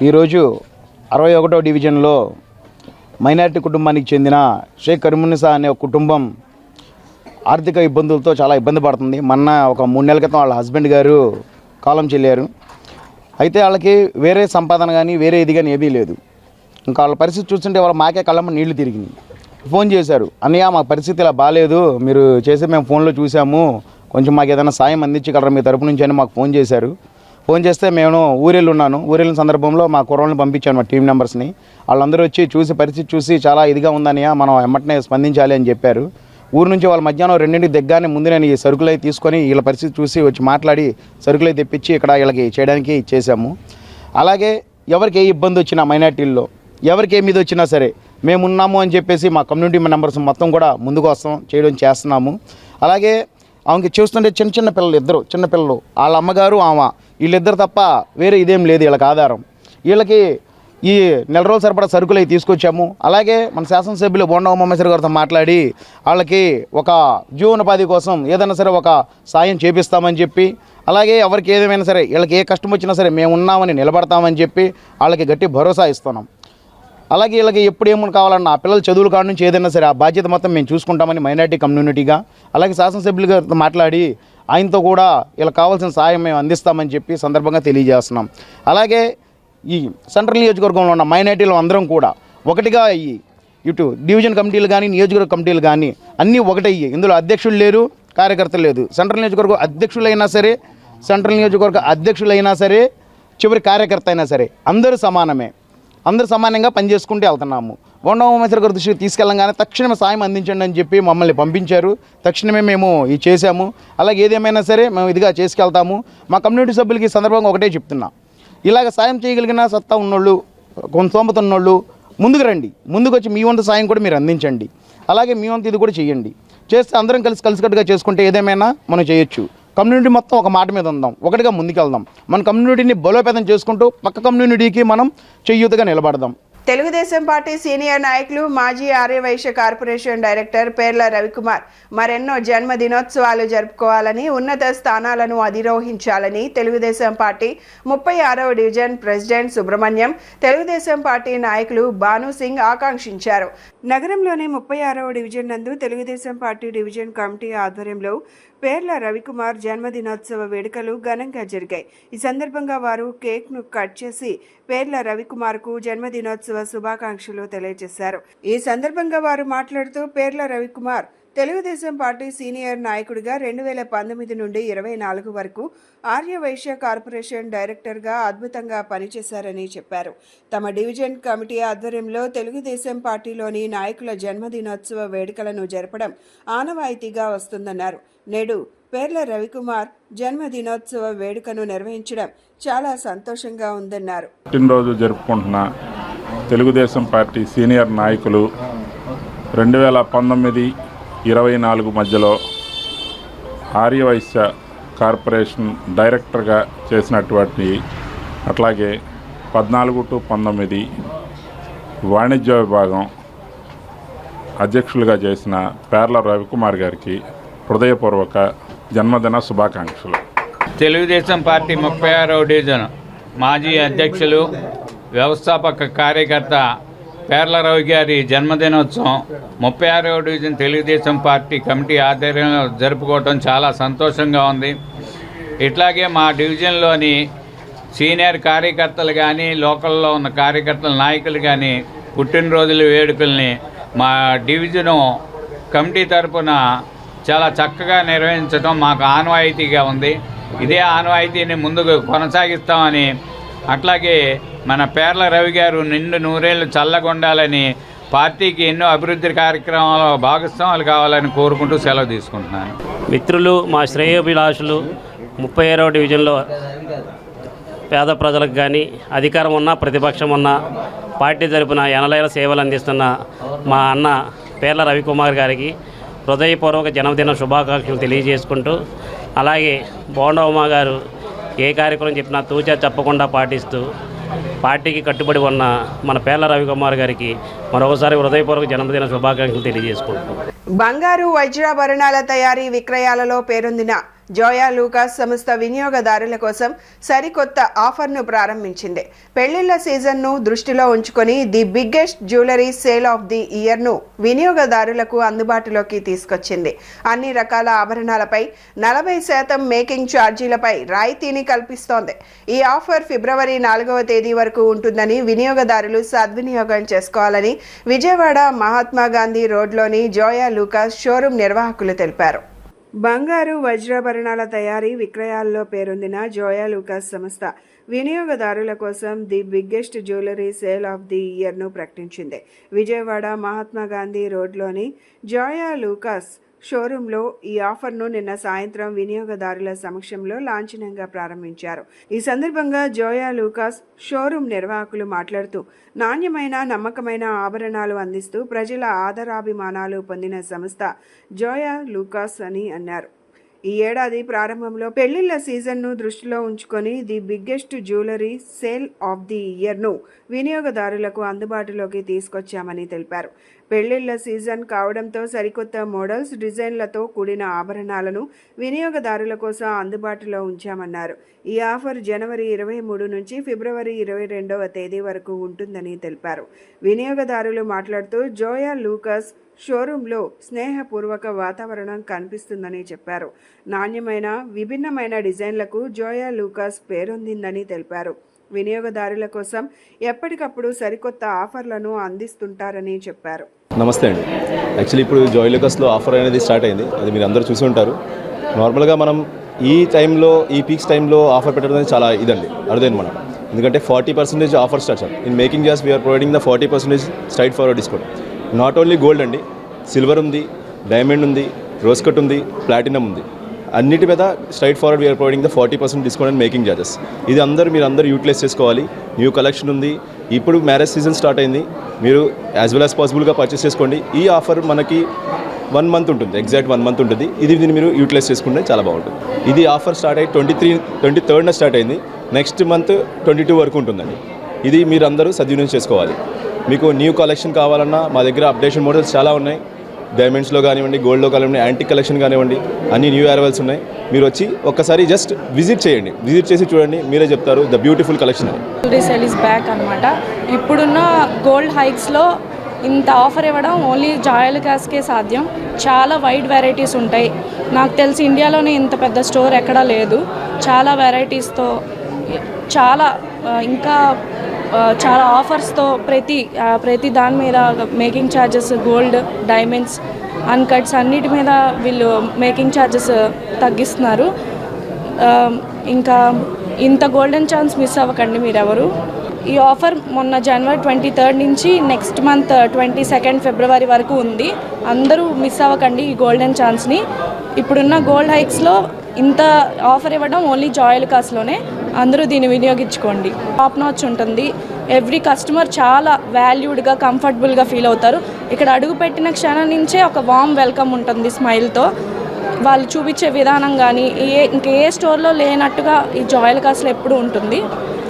ఈరోజు 61వ డివిజన్లో మైనారిటీ కుటుంబానికి చెందిన షేక్ కరీమున్నీసా అనే ఒక కుటుంబం ఆర్థిక ఇబ్బందులతో చాలా ఇబ్బంది పడుతుంది. మొన్న ఒక 3 నెలల క్రితం వాళ్ళ హస్బెండ్ గారు కాలం చెల్లారు. అయితే వాళ్ళకి వేరే సంపాదన కానీ వేరే ఇది కానీ ఏదీ లేదు. ఇంకా వాళ్ళ పరిస్థితి చూస్తుంటే వాళ్ళ మాకే కళ్ళమ్మ నీళ్లు తిరిగినాయి. ఫోన్ చేశారు, అన్నయ్య మా పరిస్థితి ఇలా బాగాలేదు, మీరు చేసి మేము ఫోన్లో చూసాము, కొంచెం మాకు ఏదైనా సాయం అందించగలరా మీ తరపు నుంచి అని మాకు ఫోన్ చేశారు. ఫోన్ చేస్తే నేను ఊరెళ్ళున్నాను. ఊరెళ్ళిన సందర్భంలో మా కుర్రోళ్ళని పంపించాను, మా టీం మెంబర్స్ని. వాళ్ళందరూ వచ్చి చూసి పరిస్థితి చూసి చాలా ఇదిగా ఉందన్నయ్య, మనం ఎమ్మటనే స్పందించాలి అని చెప్పారు. ఊరు నుంచి వాళ్ళు మధ్యాహ్నం 2 దిగ్గానే ముందు నేను ఈ సరుకులు అయితే తీసుకొని వీళ్ళ పరిస్థితి చూసి వచ్చి మాట్లాడి సరుకులు అయితే తెప్పించి ఇక్కడ వీళ్ళకి చేయడానికి ఇచ్చేసాము. అలాగే ఎవరికి ఏ ఇబ్బంది వచ్చినా మైనార్టీల్లో ఎవరికి ఏమి ఇది వచ్చినా సరే మేమున్నాము అని చెప్పేసి మా కమ్యూనిటీ మెంబర్స్ మొత్తం కూడా ముందుకు వస్తాం చేయడం చేస్తున్నాము. అలాగే ఆమెకి చూస్తుంటే చిన్న పిల్లలు, ఇద్దరు చిన్నపిల్లలు, వాళ్ళ అమ్మగారు ఆమె, వీళ్ళిద్దరు తప్ప వేరే ఇదేం లేదు వీళ్ళకి ఆధారం. వీళ్ళకి ఈ నెల రోజుల సరిపడా సరుకులు అవి తీసుకొచ్చాము. అలాగే మన శాసనసభ్యులు బోండా ఉమామేశ్వర్ గారితో మాట్లాడి వాళ్ళకి ఒక జీవనోపాధి కోసం ఏదైనా సరే ఒక సాయం చేపిస్తామని చెప్పి, అలాగే ఎవరికి ఏదేమైనా సరే వీళ్ళకి ఏ కష్టం వచ్చినా సరే మేము ఉన్నామని నిలబడతామని చెప్పి వాళ్ళకి గట్టి భరోసా ఇస్తున్నాం. అలాగే వీళ్ళకి ఎప్పుడు ఏమని కావాలన్నా ఆ పిల్లల చదువుల కాడ నుంచి ఏదైనా సరే ఆ బాధ్యత మొత్తం మేము చూసుకుంటామని మైనారిటీ కమ్యూనిటీగా, అలాగే శాసనసభ్యులు గారితో మాట్లాడి ఆయనతో కూడా వీళ్ళకి కావాల్సిన సాయం మేము అందిస్తామని చెప్పి సందర్భంగా తెలియజేస్తున్నాం. అలాగే ఈ సెంట్రల్ నియోజకవర్గంలో ఉన్న మైనారిటీలు అందరం కూడా ఒకటిగా అయ్యి ఇటు డివిజన్ కమిటీలు కానీ నియోజకవర్గ కమిటీలు కానీ అన్నీ ఒకటయ్యి, ఇందులో అధ్యక్షులు లేరు, కార్యకర్తలు లేదు. సెంట్రల్ నియోజకవర్గ అధ్యక్షులైనా సరే, సెంట్రల్ నియోజకవర్గ అధ్యక్షులైనా సరే, చివరి కార్యకర్త అయినా సరే అందరూ సమానమే. అందరూ సమానంగా పనిచేసుకుంటూ వెళ్తున్నాము. బోండా ఉమామేశ్వర్ గారి దృష్టికి తీసుకెళ్ళంగానే తక్షణమే సాయం అందించండి అని చెప్పి మమ్మల్ని పంపించారు. తక్షణమే మేము ఇది చేసాము. అలాగే ఏదేమైనా సరే మేము ఇదిగా చేసుకెళ్తాము. మా కమ్యూనిటీ సభ్యులకి ఈ సందర్భంగా ఒకటే చెప్తున్నా, ఇలాగ సాయం చేయగలిగిన సత్తా ఉన్నోళ్ళు, కొంత స్తోమత ఉన్నోళ్ళు ముందుకు రండి. ముందుకు వచ్చి మీ వంతు సాయం కూడా మీరు అందించండి. అలాగే మీ వంతు ఇది కూడా చేయండి. చేస్తే అందరం కలిసికట్టుగా చేసుకుంటే ఏదేమైనా మనం చేయొచ్చు. కమ్యూనిటీ మొత్తం ఒక మాట మీద ఉందాం, ఒకటిగా ముందుకెళ్దాం. మన కమ్యూనిటీని బలోపేతం చేసుకుంటూ పక్క కమ్యూనిటీకి మనం చేయూతగా నిలబడదాం. తెలుగుదేశం పార్టీ సీనియర్ నాయకులు, మాజీ ఆర్యవైశ్య కార్పొరేషన్ డైరెక్టర్ పేర్ల రవికుమార్ మరెన్నో జన్మదినోత్సవాలు జరుపుకోవాలని, ఉన్నత స్థానాలను అధిరోహించాలని Telugu Desam party 36వ division president Subrahmanyam, Telugu Desam party నాయకులు భాను సింగ్ ఆకాంక్షించారు. నగరంలోని 36వ డివిజన్ నందు తెలుగుదేశం పార్టీ డివిజన్ కమిటీ ఆధ్వర్యంలో పేర్ల రవికుమార్ జన్మదినోత్సవ వేడుకలు ఘనంగా జరిగాయి. ఈ సందర్భంగా వారు కేక్ను కట్ చేసి పేర్ల రవికుమార్కు జన్మదినోత్సవ శుభాకాంక్షలు తెలియజేశారు. ఈ సందర్భంగా వారు మాట్లాడుతూ పేర్ల రవికుమార్ తెలుగుదేశం పార్టీ సీనియర్ నాయకుడిగా 2019 నుండి 24 వరకు ఆర్యవైశ్య కార్పొరేషన్ డైరెక్టర్గా అద్భుతంగా పనిచేశారని చెప్పారు. తమ డివిజన్ కమిటీ ఆధ్వర్యంలో తెలుగుదేశం పార్టీలోని నాయకుల జన్మదినోత్సవ వేడుకలను జరపడం ఆనవాయితీగా వస్తుందన్నారు. నేడు పేర్ల రవికుమార్ జన్మదినోత్సవ వేడుకను నిర్వహించడం చాలా సంతోషంగా ఉందన్నారు. పుట్టినరోజు జరుపుకుంటున్న తెలుగుదేశం పార్టీ సీనియర్ నాయకులు 2019-24 మధ్యలో ఆర్యవైశ్య కార్పొరేషన్ డైరెక్టర్గా చేసినటువంటి, అట్లాగే 14-19 వాణిజ్య విభాగం అధ్యక్షులుగా చేసిన పేర్ల రవికుమార్ గారికి హృదయపూర్వక జన్మదిన శుభాకాంక్షలు. తెలుగుదేశం పార్టీ 36వ డివిజన్ మాజీ అధ్యక్షులు, వ్యవస్థాపక కార్యకర్త పేర్ల రవి గారి జన్మదినోత్సవం 36వ డివిజన్ తెలుగుదేశం పార్టీ కమిటీ ఆధ్వర్యంలో జరుపుకోవటం చాలా సంతోషంగా ఉంది. ఇట్లాగే మా డివిజన్లోని సీనియర్ కార్యకర్తలు కానీ, లోకల్లో ఉన్న కార్యకర్తల నాయకులు కానీ పుట్టినరోజుల వేడుకల్ని మా డివిజను కమిటీ తరపున చాలా చక్కగా నిర్వహించడం మాకు ఆనవాయితీగా ఉంది. ఇదే ఆనవాయితీని ముందుకు కొనసాగిస్తామని, అట్లాగే మన పేర్ల రవి గారు నిండు నూరేళ్లు చల్లగొండాలని, పార్టీకి ఎన్నో అభివృద్ధి కార్యక్రమాల్లో భాగస్వాములు కావాలని కోరుకుంటూ సెలవు తీసుకుంటున్నాను. మిత్రులు, మా శ్రేయోభిలాషులు 36వ డివిజన్లో పేద ప్రజలకు కానీ అధికారం ఉన్నా ప్రతిపక్షం ఉన్నా పార్టీ తరపున ఎనలేల సేవలు అందిస్తున్న మా అన్న పేర్ల రవికుమార్ గారికి హృదయపూర్వక జన్మదిన శుభాకాంక్షలు తెలియజేసుకుంటూ, అలాగే బోండా ఉమా గారు ఏ కార్యక్రమం చెప్పినా తూచా తప్పకుండా పాటిస్తూ పార్టీకి కట్టుబడి ఉన్న మన పేర్ల రవికుమార్ గారికి మరొకసారి హృదయపూర్వక జన్మదిన శుభాకాంక్షలు తెలియజేసుకుంటున్నాం. బంగారు వజ్రాభరణాల తయారీ విక్రయాలలో పేరొందిన జోయా లూకాస్ సంస్థ వినియోగదారుల కోసం సరికొత్త ఆఫర్ను ప్రారంభించింది. పెళ్లిళ్ల సీజన్ను దృష్టిలో ఉంచుకొని the biggest jewellery sale of the ఇయర్ను వినియోగదారులకు అందుబాటులోకి తీసుకొచ్చింది. అన్ని రకాల ఆభరణాలపై 40% మేకింగ్ ఛార్జీలపై రాయితీని కల్పిస్తోంది. ఈ ఆఫర్ ఫిబ్రవరి 4వ తేదీ వరకు ఉంటుందని వినియోగదారులు సద్వినియోగం చేసుకోవాలని విజయవాడ మహాత్మా గాంధీ రోడ్లోని జోయా లూకాస్ షోరూం నిర్వాహకులు తెలిపారు. బంగారు వజ్రాభరణాల తయారీ విక్రయాల్లో పేరొందిన జోయా లూకాస్ సంస్థ వినియోగదారుల కోసం the biggest jewellery sale of the ఇయర్ను ప్రకటించింది. విజయవాడ మహాత్మా గాంధీ రోడ్లోని జోయా లూకాస్ షోరూంలో ఈ ఆఫర్ను నిన్న సాయంత్రం వినియోగదారుల సమక్షంలో లాంఛనంగా ప్రారంభించారు. ఈ సందర్భంగా జోయా లూకాస్ షోరూం నిర్వాహకులు మాట్లాడుతూ నాణ్యమైన నమ్మకమైన ఆభరణాలు అందిస్తూ ప్రజల ఆదరాభిమానాలు పొందిన సంస్థ జోయా లూకాస్ అని అన్నారు. ఈ ఏడాది ప్రారంభంలో పెళ్లిళ్ల సీజన్ను దృష్టిలో ఉంచుకొని the biggest jewellery sale of the ఇయర్ను వినియోగదారులకు అందుబాటులోకి తీసుకొచ్చామని తెలిపారు. పెళ్లిళ్ల సీజన్ కావడంతో సరికొత్త మోడల్స్, డిజైన్లతో కూడిన ఆభరణాలను వినియోగదారుల కోసం అందుబాటులో ఉంచామన్నారు. ఈ ఆఫర్ జనవరి 23 నుంచి ఫిబ్రవరి 22వ తేదీ వరకు ఉంటుందని తెలిపారు. వినియోగదారులు మాట్లాడుతూ జోయా లూకాస్ షోరూంలో స్నేహపూర్వక వాతావరణం కనిపిస్తుందని చెప్పారు. నాణ్యమైన విభిన్నమైన డిజైన్లకు జోయా లూకాస్ పేరొందిందని తెలిపారు. వినియోగదారుల కోసం ఎప్పటికప్పుడు సరికొత్త ఆఫర్లను అందిస్తుంటారని చెప్పారు. నమస్తే అండి. యాక్చువల్లీ ఇప్పుడు జోయా లూకాస్లో ఆఫర్ అనేది స్టార్ట్ అయింది. అది మీరు అందరూ చూసి ఉంటారు. నార్మల్గా మనం ఈ టైంలో ఈ పీక్స్ టైంలో ఆఫర్ పెట్టడం అనేది చాలా ఇదండి అరుదైంది మనం. ఎందుకంటే 40% ఆఫర్ స్టార్ట్ ఇన్ మేకింగ్ జాస్ we are providing the 40% straight forward discount. Not only gold అండి, సిల్వర్ ఉంది, డైమండ్ ఉంది, రోజ్ కట్ ఉంది, ప్లాటినం ఉంది. అన్నిటి మీద straight forward we are providing the 40% discount and making charges. ఇది మీరు అందరూ యూటిలైజ్ చేసుకోవాలి. న్యూ కలెక్షన్ ఉంది. ఇప్పుడు మ్యారేజ్ సీజన్ స్టార్ట్ అయింది. మీరు యాజ్ వెల్ యాజ్ పాసిబుల్గా పర్చేస్ చేసుకోండి. ఈ ఆఫర్ మనకి 1 మంత్ ఉంటుంది, ఎగ్జాక్ట్ 1 మంత్ ఉంటుంది. దీన్ని మీరు యూటిలైజ్ చేసుకుంటే చాలా బాగుంటుంది. ఇది ఆఫర్ స్టార్ట్ అయ్యి 23rd స్టార్ట్ అయింది. నెక్స్ట్ మంత్ 22 వరకు ఉంటుందండి. ఇది మీరు అందరూ సద్వినియోగం చేసుకోవాలి. మీకు న్యూ కలెక్షన్ కావాలన్నా మా దగ్గర అప్డేషన్ మోడల్స్ చాలా ఉన్నాయి. డైమండ్స్లో కానివ్వండి, గోల్డ్లో కానివ్వండి, యాంటిక్ కలెక్షన్ కానివ్వండి, అన్ని న్యూ అరైవల్స్ ఉన్నాయి. మీరు వచ్చి ఒక్కసారి జస్ట్ విజిట్ చేయండి. విజిట్ చేసి చూడండి, మీరే చెప్తారు ద బ్యూటిఫుల్ కలెక్షన్ అని. రీసేల్ ఇస్ బ్యాక్ అనమాట. ఇప్పుడున్న గోల్డ్ హైక్స్లో ఇంత ఆఫర్ ఇవ్వడం ఓన్లీ జోయా లూకాస్కే సాధ్యం. చాలా వైడ్ వెరైటీస్ ఉంటాయి. నాకు తెలిసి ఇండియాలోనే ఇంత పెద్ద స్టోర్ ఎక్కడా లేదు. చాలా వెరైటీస్తో చాలా ఇంకా చాలా ఆఫర్స్తో ప్రతి దాని మీద మేకింగ్ ఛార్జెస్, గోల్డ్, డైమండ్స్, అన్కట్స్ అన్నిటి మీద వీళ్ళు మేకింగ్ ఛార్జెస్ తగ్గిస్తున్నారు. ఇంకా ఇంత గోల్డెన్ ఛాన్స్ మిస్ అవ్వకండి మీరెవరు. ఈ ఆఫర్ మొన్న జనవరి 23rd నుంచి నెక్స్ట్ మంత్ 22nd ఫిబ్రవరి వరకు ఉంది. అందరూ మిస్ అవ్వకండి ఈ గోల్డెన్ ఛాన్స్ని. ఇప్పుడున్న గోల్డ్ హైక్స్లో ఇంత ఆఫర్ ఇవ్వడం ఓన్లీ జోయా లూకాస్లోనే. అందరూ దీన్ని వినియోగించుకోండి. టాప్ నాచ్ ఉంటుంది. ఎవ్రీ కస్టమర్ చాలా వాల్యూడ్గా, కంఫర్టబుల్గా ఫీల్ అవుతారు. ఇక్కడ అడుగు పెట్టిన క్షణం నుంచే ఒక వామ్ వెల్కమ్ ఉంటుంది స్మైల్తో. వాళ్ళు చూపించే విధానం కానీ ఇంకే స్టోర్లో లేనట్టుగా ఈ జోయా లూకాస్లో ఎప్పుడూ ఉంటుంది.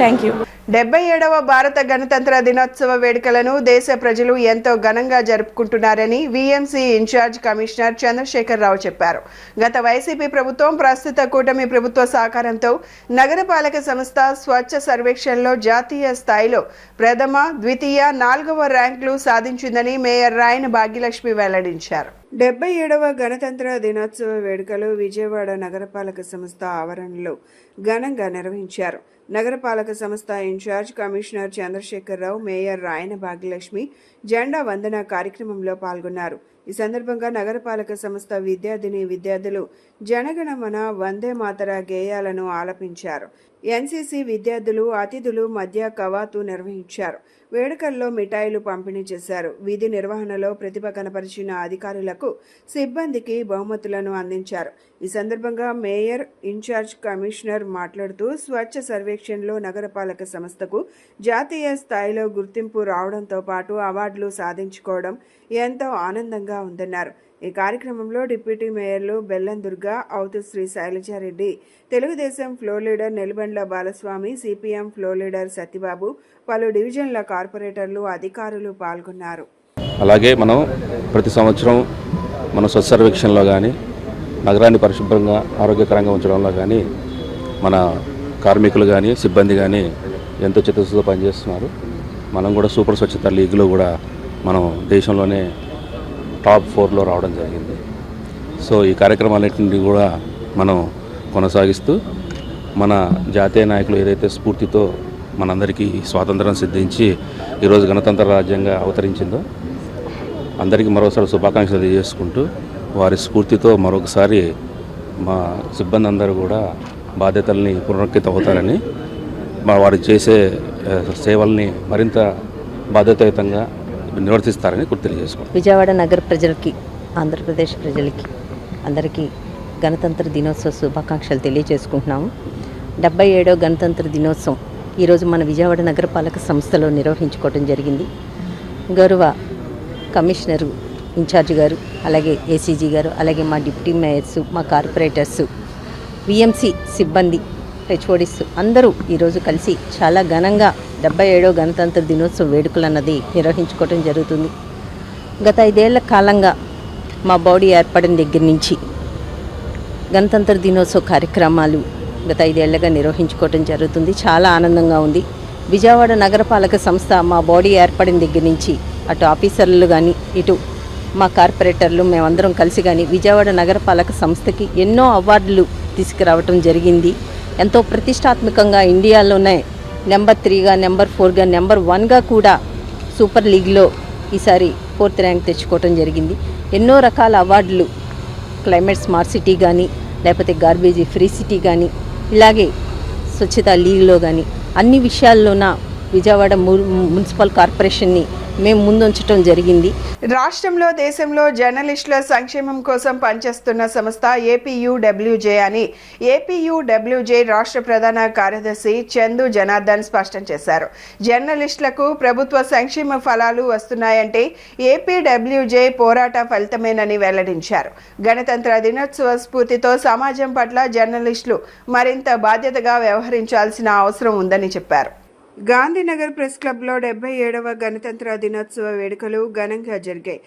Thank you. 77వ భారత గణతంత్ర దినోత్సవ వేడుకలను దేశ ప్రజలు ఎంతో ఘనంగా జరుపుకుంటున్నారని వీఎంసీ ఇన్ఛార్జ్ కమిషనర్ చంద్రశేఖర్ రావు చెప్పారు. గత వైసీపీ ప్రభుత్వం, ప్రస్తుత కూటమి ప్రభుత్వ సహకారంతో నగరపాలక సంస్థ స్వచ్ఛ సర్వేక్షణలో జాతీయ స్థాయిలో ప్రథమ, ద్వితీయ, 4వ ర్యాంకులు సాధించిందని మేయర్ రాయన భాగ్యలక్ష్మి వెల్లడించారు. 77వ గణతంత్ర దినోత్సవ వేడుకలు విజయవాడ నగరపాలక సంస్థ ఆవరణలో ఘనంగా నిర్వహించారు. నగరపాలక సంస్థ ఇన్ఛార్జ్ కమిషనర్ చంద్రశేఖర్ రావు, మేయర్ రాయన భాగ్యలక్ష్మి జెండా వందన కార్యక్రమంలో పాల్గొన్నారు. ఈ సందర్భంగా నగరపాలక సంస్థ విద్యార్థులు జనగణమన, వందే మాతర గేయాలను ఆలపించారు. ఎన్సీసీ విద్యార్థులు, అతిథులు మధ్య కవాతు నిర్వహించారు. వేడుకల్లో మిఠాయిలు పంపిణీ చేశారు. విధి నిర్వహణలో ప్రతిభ కనపరిచిన అధికారులకు, సిబ్బందికి బహుమతులను అందించారు. ఈ సందర్భంగా మేయర్, ఇన్ఛార్జ్ కమిషనర్ మాట్లాడుతూ స్వచ్ఛ సర్వేక్షణలో నగరపాలక సంస్థకు జాతీయ స్థాయిలో గుర్తింపు రావడంతో పాటు అవార్డులు సాధించుకోవడం ఎంతో ఆనందంగా ఉందన్నారు. ఈ కార్యక్రమంలో డిప్యూటీ మేయర్లు బెల్లం దుర్గా, అవుతు Shri Sailaja Reddy, Telugu Desam floor leader Nellibandla Balaswamy, CPM floor leader Satyababu, పలు డివిజన్ల కార్పొరేటర్లు, అధికారులు పాల్గొన్నారు. అలాగే మనం ప్రతి సంవత్సరం మన స్వచ్ఛ సర్వేక్షణలో కానీ నగరాన్ని పరిశుభ్రంగా ఆరోగ్యకరంగా ఉంచడంలో కానీ మన కార్మికులు కానీ సిబ్బంది కానీ ఎంతో చిత్తశుద్ధితో పనిచేస్తున్నారు. మనం కూడా సూపర్ స్వచ్ఛత లీగ్లో కూడా మనం దేశంలోనే టాప్ 4లో రావడం జరిగింది. సో ఈ కార్యక్రమాలన్నింటినీ కూడా మనం కొనసాగిస్తూ మన జాతీయ నాయకులు ఏదైతే స్ఫూర్తితో మనందరికీ స్వాతంత్రం సిద్ధించి ఈరోజు గణతంత్ర రాజ్యంగా అవతరించిందో అందరికీ మరోసారి శుభాకాంక్షలు తెలియజేసుకుంటూ వారి స్ఫూర్తితో మరొకసారి మా సిబ్బంది అందరూ కూడా బాధ్యతల్ని పునరుద్ధృత అవుతారని వారు చేసే సేవల్ని మరింత బాధ్యతాయుతంగా నిర్వర్తిస్తారని తెలియజేసుకుంటాం. విజయవాడ నగర ప్రజలకి, ఆంధ్రప్రదేశ్ ప్రజలకి అందరికీ గణతంత్ర దినోత్సవ శుభాకాంక్షలు తెలియజేసుకుంటున్నాము. 77వ గణతంత్ర దినోత్సవం ఈరోజు మన విజయవాడ నగరపాలక సంస్థలో నిర్వహించుకోవడం జరిగింది. గౌరవ కమిషనరు ఇన్ఛార్జ్ గారు, అలాగే ఏసీజీ గారు, అలాగే మా డిప్యూటీ మేయర్స్, మా కార్పొరేటర్స్, విఎంసి సిబ్బంది, హెచ్ఓడిస్ అందరూ ఈరోజు కలిసి చాలా ఘనంగా 77వ గణతంత్ర దినోత్సవ వేడుకలు అన్నది నిర్వహించుకోవడం జరుగుతుంది. గత 5 ఏళ్ల కాలంగా మా బాడీ ఏర్పడిన దగ్గర నుంచి గణతంత్ర దినోత్సవ కార్యక్రమాలు గత 5 ఏళ్లుగా నిర్వహించుకోవడం జరుగుతుంది. చాలా ఆనందంగా ఉంది. విజయవాడ నగరపాలక సంస్థ మా బాడీ ఏర్పడిన దగ్గర నుంచి అటు ఆఫీసర్లు కానీ ఇటు మా కార్పొరేటర్లు మేమందరం కలిసి కానీ విజయవాడ నగరపాలక సంస్థకి ఎన్నో అవార్డులు తీసుకురావటం జరిగింది. ఎంతో ప్రతిష్టాత్మకంగా ఇండియాలోనే నెంబర్ 3గా, నెంబర్ 4గా, నెంబర్ 1గా కూడా సూపర్ లీగ్లో ఈసారి 4th ర్యాంక్ తెచ్చుకోవటం జరిగింది. ఎన్నో రకాల అవార్డులు, క్లైమేట్ స్మార్ట్ సిటీ కానీ, లేకపోతే గార్బేజీ ఫ్రీ సిటీ కానీ, ఇలాగే స్వచ్ఛత లీగ్లో కానీ అన్ని విషయాల్లోన విజయవాడ మున్సిపల్ కార్పొరేషన్ని మేము ముందుంచడం జరిగింది. రాష్ట్రంలో, దేశంలో జర్నలిస్టుల సంక్షేమం కోసం పనిచేస్తున్న సంస్థ ఏపీయూడబ్ల్యూజే అని ఏపీయూడబ్ల్యూజే రాష్ట్ర ప్రధాన కార్యదర్శి చందు జనార్దన్ స్పష్టం చేశారు. జర్నలిస్టులకు ప్రభుత్వ సంక్షేమ ఫలాలు వస్తున్నాయంటే ఏపీడబ్ల్యూజే పోరాట ఫలితమేనని వెల్లడించారు. గణతంత్ర దినోత్సవ స్ఫూర్తితో సమాజం పట్ల జర్నలిస్టులు మరింత బాధ్యతగా వ్యవహరించాల్సిన అవసరం ఉందని చెప్పారు. గాంధీనగర్ ప్రెస్ క్లబ్లో 77వ గణతంత్ర దినోత్సవ వేడుకలు ఘనంగా జరిగాయి.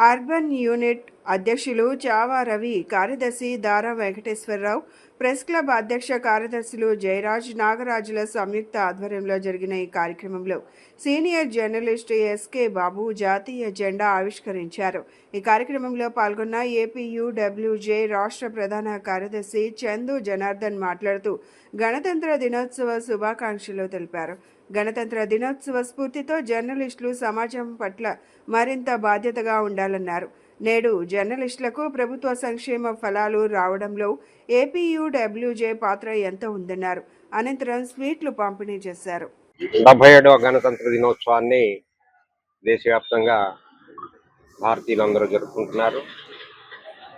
అర్బన్ యూనిట్ అధ్యక్షులు చావా రవి, కార్యదర్శి దారా వెంకటేశ్వరరావు, ప్రెస్ క్లబ్ అధ్యక్ష కార్యదర్శులు జయరాజ్, నాగరాజుల సంయుక్త ఆధ్వర్యంలో జరిగిన ఈ కార్యక్రమంలో సీనియర్ జర్నలిస్ట్ ఎస్కే బాబు జాతీయ జెండా ఆవిష్కరించారు. ఈ కార్యక్రమంలో పాల్గొన్న ఏపీయూడబ్ల్యూజే రాష్ట్ర ప్రధాన కార్యదర్శి చందు జనార్దన్ మాట్లాడుతూ గణతంత్ర దినోత్సవ శుభాకాంక్షలు తెలిపారు. గణతంత్ర దినోత్సవ స్ఫూర్తితో జర్నలిస్టులు సమాజం పట్ల మరింత బాధ్యతగా ఉండాలన్నారు. నేడు జర్నలిస్టులకు ప్రభుత్వ సంక్షేమ ఫలాలు రావడంలో ఏపీయూడబ్ల్యూజే పాత్ర ఎంత ఉందన్నారు. అనంతరం స్వీట్లు పంపిణీ చేశారు. 77వ గణతంత్ర దినోత్సవాన్ని దేశవ్యాప్తంగా భారతీయులందరూ జరుపుకుంటున్నారు.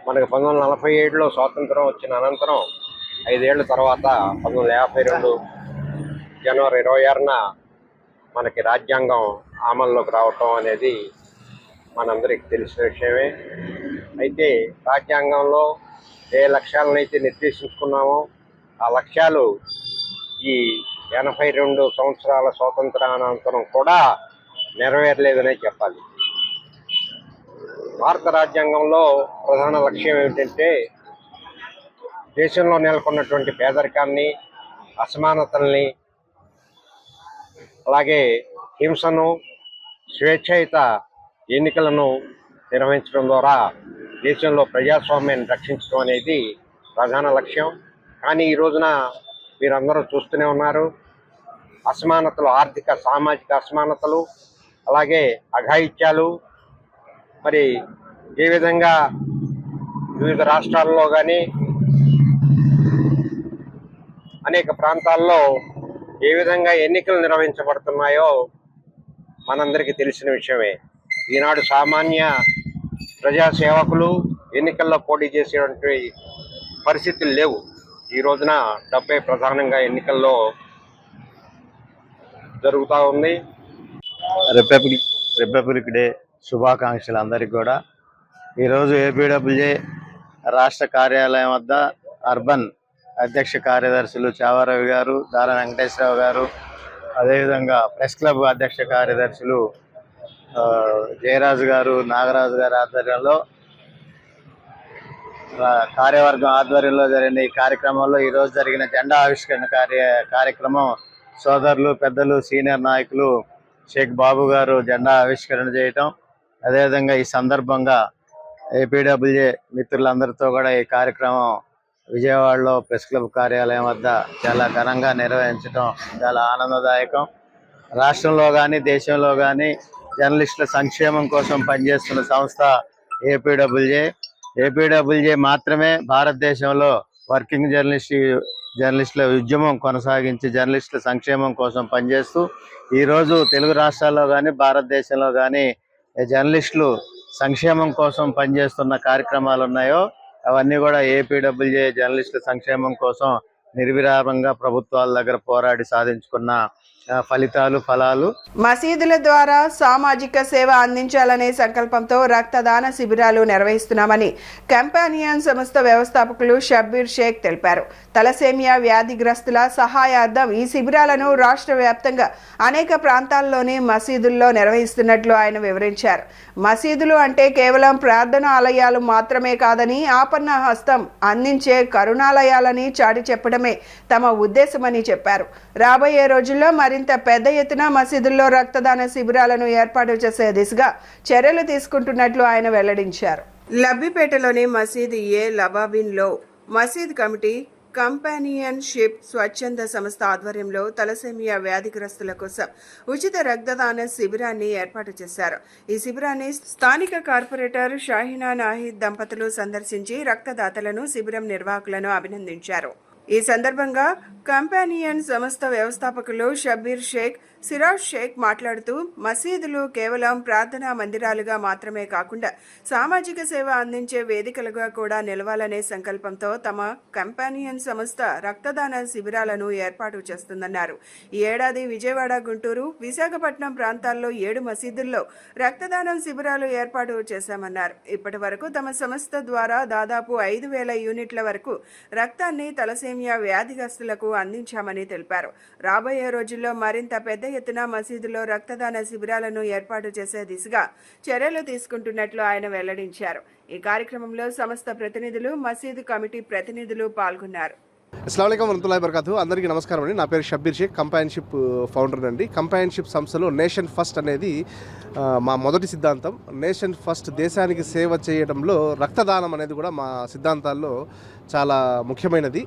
మనకు 1947లో స్వాతంత్రం వచ్చిన అనంతరం 5 ఏళ్ల తర్వాత 1952 జనవరి 26న మనకి రాజ్యాంగం అమల్లోకి రావటం అనేది మనందరికీ తెలిసిన విషయమే. అయితే రాజ్యాంగంలో ఏ లక్ష్యాలనైతే నిర్దేశించుకున్నామో ఆ లక్ష్యాలు ఈ 82 సంవత్సరాల స్వాతంత్రానంతరం కూడా నెరవేరలేదనే చెప్పాలి. భారత రాజ్యాంగంలో ప్రధాన లక్ష్యం ఏమిటంటే దేశంలో నెలకొన్నటువంటి పేదరికాన్ని, అసమానతల్ని, అలాగే హింసను, స్వేచ్ఛాయుత ఎన్నికలను నిర్వహించడం ద్వారా దేశంలో ప్రజాస్వామ్యాన్ని రక్షించడం అనేది ప్రధాన లక్ష్యం. కానీ ఈ రోజున మీరందరూ చూస్తూనే ఉన్నారు, అసమానతలు, ఆర్థిక సామాజిక అసమానతలు, అలాగే అఘాయిత్యాలు మరి ఏ విధంగా వివిధ రాష్ట్రాల్లో కానీ అనేక ప్రాంతాల్లో ఏ విధంగా ఎన్నికలు నిర్వహించబడుతున్నాయో మనందరికీ తెలిసిన విషయమే. ఈనాడు సామాన్య ప్రజాసేవకులు ఎన్నికల్లో పోటీ చేసేటువంటి పరిస్థితులు లేవు. ఈ రోజున డబ్బే ప్రధానంగా ఎన్నికల్లో జరుగుతూ ఉంది. రిపబ్లిక్ డే శుభాకాంక్షలు అందరికీ కూడా. ఈరోజు ఏపీడబ్ల్యూజే రాష్ట్ర కార్యాలయం వద్ద అర్బన్ అధ్యక్ష కార్యదర్శులు చావారవి గారు, దారా వెంకటేశ్వరరావు గారు, అదేవిధంగా ప్రెస్ క్లబ్ అధ్యక్ష కార్యదర్శులు జయరాజు గారు, నాగరాజు గారి ఆధ్వర్యంలో కార్యవర్గం ఆధ్వర్యంలో జరిగిన ఈ కార్యక్రమంలో ఈరోజు జరిగిన జెండా ఆవిష్కరణ కార్యక్రమం సోదరులు, పెద్దలు, సీనియర్ నాయకులు షేక్ బాబు గారు జెండా ఆవిష్కరణ చేయటం, అదేవిధంగా ఈ సందర్భంగా ఏపీడబ్ల్యూజే మిత్రులందరితో కూడా ఈ కార్యక్రమం విజయవాడలో ప్రెస్ క్లబ్ కార్యాలయం వద్ద చాలా ఘనంగా నిర్వహించడం చాలా ఆనందదాయకం. రాష్ట్రంలో కానీ దేశంలో కానీ జర్నలిస్టుల సంక్షేమం కోసం పనిచేస్తున్న సంస్థ ఏపీడబ్ల్యూజే మాత్రమే భారతదేశంలో వర్కింగ్ జర్నలిస్టుల ఉద్యమం కొనసాగించి జర్నలిస్టుల సంక్షేమం కోసం పనిచేస్తూ ఈరోజు తెలుగు రాష్ట్రాల్లో కానీ భారతదేశంలో కానీ జర్నలిస్టులు సంక్షేమం కోసం పనిచేస్తున్న కార్యక్రమాలు ఉన్నాయో అవన్నీ కూడా ఏపీడబ్ల్యూజే జర్నలిస్టుల సంక్షేమం కోసం నిర్విరామంగా ప్రభుత్వాల దగ్గర పోరాడి సాధించుకున్న ఫలాలు. మసీదుల ద్వారా సామాజిక సేవ అందించాలనే సంకల్పంతో రక్తదాన శిబిరాలు నిర్వహిస్తున్నామని కంపానియన్ సంస్థ వ్యవస్థాపకులు షబ్బీర్ షేక్ తెలిపారు. తలసేమియా వ్యాధిగ్రస్తుల సహాయార్థం ఈ శిబిరాలను రాష్ట్ర వ్యాప్తంగా అనేక ప్రాంతాల్లోని మసీదుల్లో నిర్వహిస్తున్నట్లు ఆయన వివరించారు. మసీదులు అంటే కేవలం ప్రార్థన ఆలయాలు మాత్రమే కాదని, ఆపన్న హస్తం అందించే కరుణాలయాలని చాటి చెప్పడమే తమ ఉద్దేశమని చెప్పారు. రాబోయే రోజుల్లో మరింత పెద్ద ఎత్తున మసీదుల్లో రక్తదాన శిబిరాలను ఏర్పాటు చేసే దిశగా చర్యలు తీసుకుంటున్నట్లు ఆయన వెల్లడించారు. లబ్బిపేటలోని మసీద్ లబాబిన్లో మసీద్ కమిటీ కంపానియన్షిప్ స్వచ్ఛంద సంస్థ ఆధ్వర్యంలో తలసేమియా వ్యాధిగ్రస్తుల కోసం ఉచిత రక్తదాన శిబిరాన్ని ఏర్పాటు చేశారు. ఈ శిబిరాన్ని స్థానిక కార్పొరేటర్ షాహినా నాహిద్ దంపతులు సందర్శించి రక్తదాతలను, శిబిరం నిర్వాహకులను అభినందించారు. ఈ సందర్భంగా కంపానియన్ సంస్థ వ్యవస్థాపకులు షబ్బీర్ షేక్, సిరాజ్ షేక్ మాట్లాడుతూ మసీదులు కేవలం ప్రార్థనా మందిరాలుగా మాత్రమే కాకుండా సామాజిక సేవ అందించే వేదికలుగా కూడా నిలవాలనే సంకల్పంతో తమ కంపానియన్ సంస్థ రక్తదాన శిబిరాలను ఏర్పాటు చేస్తుందన్నారు. ఈ ఏడాది విజయవాడ, గుంటూరు, విశాఖపట్నం ప్రాంతాల్లో 7 మసీదుల్లో రక్తదానం శిబిరాలు ఏర్పాటు చేశామన్నారు. ఇప్పటి వరకు తమ సంస్థ ద్వారా దాదాపు 5,000 యూనిట్ల వరకు రక్తాన్ని తలసేమియా వ్యాధిగ్రస్తులకు అందించామని తెలిపారు. రాబోయే రోజుల్లో మరింత పెద్ద ఎత్తున మసీదులో రక్తదాన శిబిరాలను ఏర్పాటు చేసే దిశగా చర్యలు తీసుకుంటున్నట్లు ఆయన వెల్లడించారు. ఈ కార్యక్రమంలో సంస్థ ప్రతినిధులు, మసీదు కమిటీ ప్రతినిధులు పాల్గొన్నారు. అస్సలాముఅలైకుం వరహ్మతుల్లాహి వబరకాతుహు. అందరికీ నమస్కారం అండి. నా పేరు షబ్బీర్ షేక్, కంపానియన్షిప్ ఫౌండర్ అండి. కంపానియన్షిప్ సంస్థలో నేషన్ ఫస్ట్ అనేది మా మొదటి సిద్ధాంతం. నేషన్ ఫస్ట్, దేశానికి సేవ చేయడంలో రక్తదానం అనేది కూడా మా సిద్ధాంతాల్లో చాలా ముఖ్యమైనది.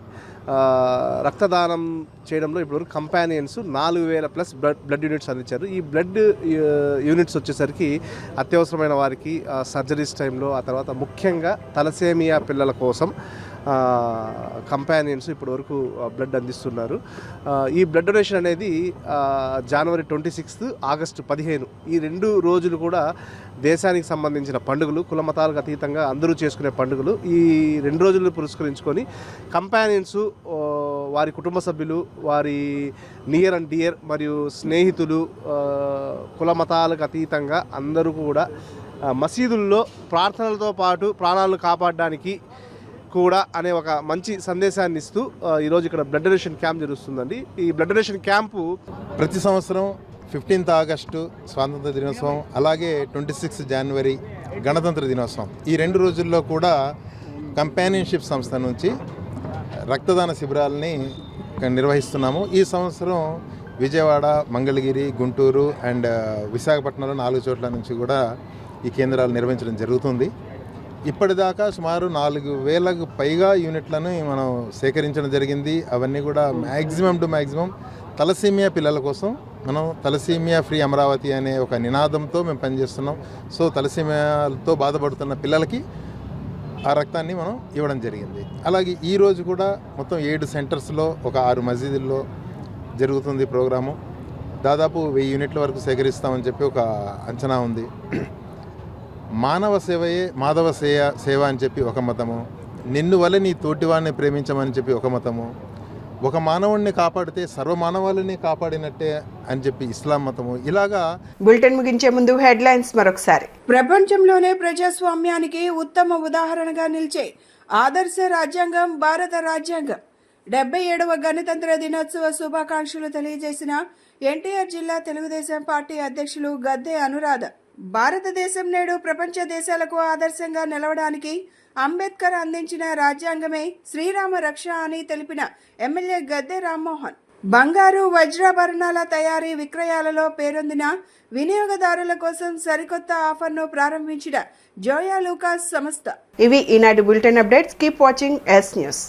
రక్తదానం చేయడంలో ఇప్పటివరకు కంపానియన్స్ 4,000+ బ్లడ్ యూనిట్స్ అందించారు. ఈ బ్లడ్ యూనిట్స్ వచ్చేసరికి అత్యవసరమైన వారికి, సర్జరీస్ టైంలో, ఆ తర్వాత ముఖ్యంగా తలసేమియా పిల్లల కోసం కంపానియన్స్ ఇప్పటి వరకు బ్లడ్ అందిస్తున్నారు. ఈ బ్లడ్ డొనేషన్ అనేది జనవరి 26, ఆగస్టు 15 ఈ 2 రోజులు కూడా దేశానికి సంబంధించిన పండుగలు, కుల మతాలకు అతీతంగా అందరూ చేసుకునే పండుగలు. ఈ 2 రోజులు పురస్కరించుకొని కంపానియన్స్, వారి కుటుంబ సభ్యులు, వారి నియర్ అండ్ డియర్ మరియు స్నేహితులు, కుల మతాలకు అతీతంగా అందరూ కూడా మసీదుల్లో ప్రార్థనలతో పాటు ప్రాణాలను కాపాడడానికి కూడా అనే ఒక మంచి సందేశాన్ని ఇస్తూ ఈరోజు ఇక్కడ బ్లడ్ డొనేషన్ క్యాంప్ జరుగుతుందండి. ఈ బ్లడ్ డొనేషన్ క్యాంపు ప్రతి సంవత్సరం 15th ఆగస్టు స్వాతంత్ర దినోత్సవం, అలాగే 26 జనవరి గణతంత్ర దినోత్సవం, ఈ 2 రోజుల్లో కూడా కంపానియన్షిప్ సంస్థ నుంచి రక్తదాన శిబిరాలని నిర్వహిస్తున్నాము. ఈ సంవత్సరం విజయవాడ, మంగళగిరి, గుంటూరు అండ్ విశాఖపట్నంలో 4 చోట్ల నుంచి కూడా ఈ కేంద్రాలు నిర్వహించడం జరుగుతుంది. ఇప్పటిదాకా సుమారు 4,000కు పైగా యూనిట్లను మనం సేకరించడం జరిగింది. అవన్నీ కూడా మ్యాక్సిమం తలసేమియా పిల్లల కోసం మనం తలసేమియా ఫ్రీ అమరావతి అనే ఒక నినాదంతో మేము పనిచేస్తున్నాం. సో తలసేమియాతో బాధపడుతున్న పిల్లలకి ఆ రక్తాన్ని మనం ఇవ్వడం జరిగింది. అలాగే ఈరోజు కూడా మొత్తం 7 సెంటర్స్లో ఒక 6 మసీదుల్లో జరుగుతుంది ప్రోగ్రాము. దాదాపు 1000 యూనిట్ల వరకు సేకరిస్తామని చెప్పి ఒక అంచనా ఉంది. మానవ సేవయే మాధవ సేవ అని చెప్పి ఒక మతము, నిన్ను వల్ల నీ తోటివాడిని ప్రేమించమని చెప్పి ఒక మతము, ఒక మానవుడిని కాపాడితే సర్వమానవాళిని కాపాడినట్టే అని చెప్పి ఇస్లాం మతము. ఇలాగా బులెటిన్ ముగించే ముందు హెడ్లైన్స్ మరొకసారి. ప్రపంచంలోనే ప్రజాస్వామ్యానికి ఉత్తమ ఉదాహరణగా నిలిచే ఆదర్శ రాజ్యాంగం భారత రాజ్యాంగం. 77వ గణతంత్ర దినోత్సవ శుభాకాంక్షలు తెలియజేసిన ఎన్టీఆర్ జిల్లా తెలుగుదేశం పార్టీ అధ్యక్షులు గద్దె అనురాధ. భారతదేశం నేడు ప్రపంచ దేశాలకు ఆదర్శంగా నిలవడానికి అంబేద్కర్ అందించిన రాజ్యాంగమే శ్రీరామ రక్ష అని తెలిపిన ఎమ్మెల్యే గద్దె రామ్మోహన్. బంగారు వజ్రాభరణాల తయారీ విక్రయాలలో పేరొందిన వినియోగదారుల కోసం సరికొత్త ఆఫర్ను ప్రారంభించిన జోయా లూకాస్ సంస్థ. ఇవి ఈనాటి bulletin updates. Keep watching yes news.